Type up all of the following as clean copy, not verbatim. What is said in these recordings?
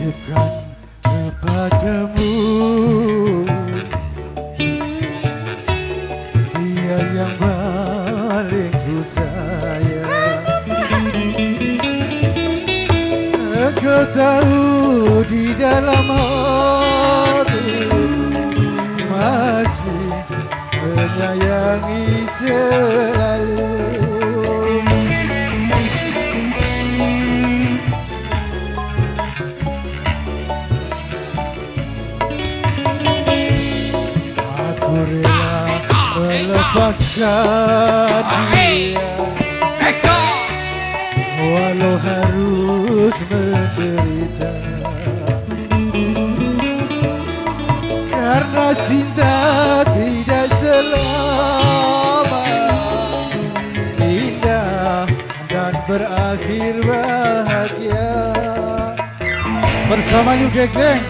titipkan kepadamu dia yang paling ku sayang. Kau tahu di dalam hati masih menyayangi selalu. Aku rela melepaskan dia walau harus menderita, karena cinta tidak selama indah dan berakhir bahagia. Bersama Yudek Geng.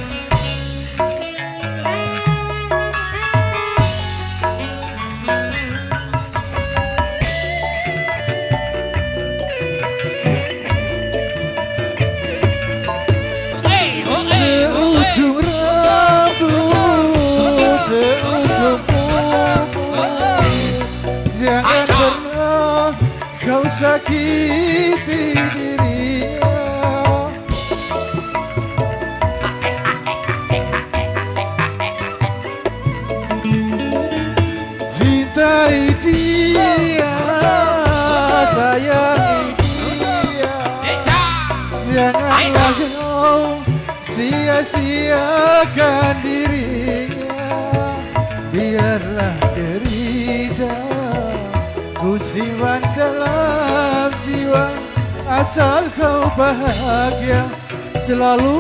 Seujung rambut, seujung kuku, jangan pernah kau sakiti dirinya. Cintai dia, sayangi dia, janganlah kau sia-siakan dirinya. Biarlah derita ku simpan dalam jiwa, asal kau bahagia selalu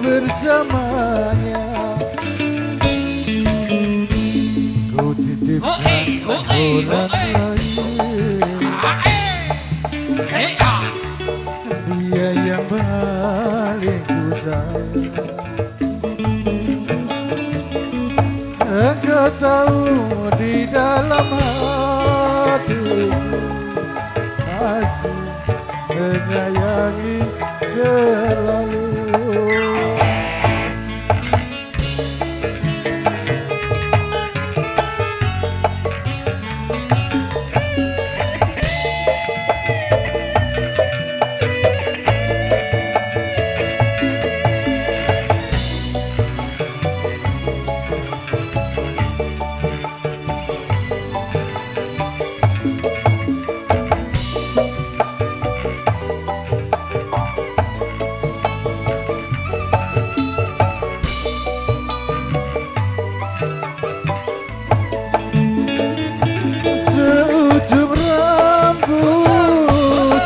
bersamanya. Ku titipkan orang lain, dia yang paling ku sayang. Engkau tahu di dalam hati masih menyayangi selalu.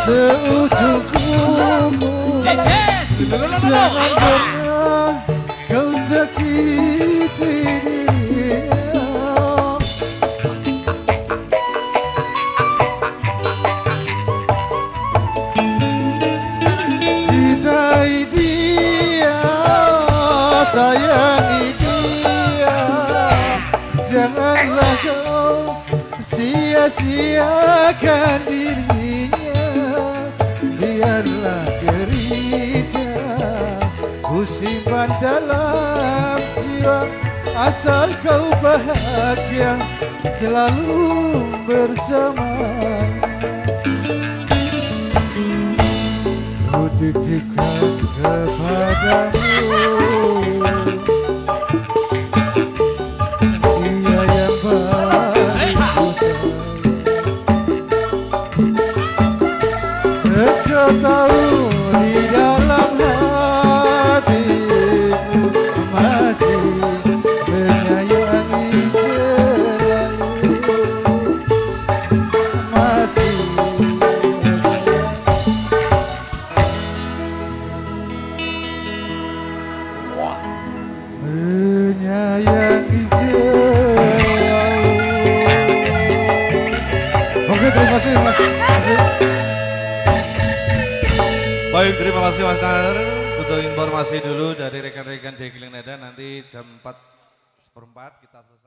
Seujung kuku, jangan pernah kau sakiti dirinya. Cintai dia, sayangi dia, janganlah kau sia-siakan dirinya. Biarlah derita ku simpan dalam jiwa, asal kau bahagia selalu bersamanya. Ku titipkan kepadamu dia yang paling ku sayang. Engkau tahu di dalam hati masih menyayangi selalu, masih menyayangi selalu. Oke, terima kasih Mas. Baik, terima kasih Mas Nar. Untuk informasi dulu dari rekan-rekan Dekling Nada, nanti jam 4:04 kita selesai.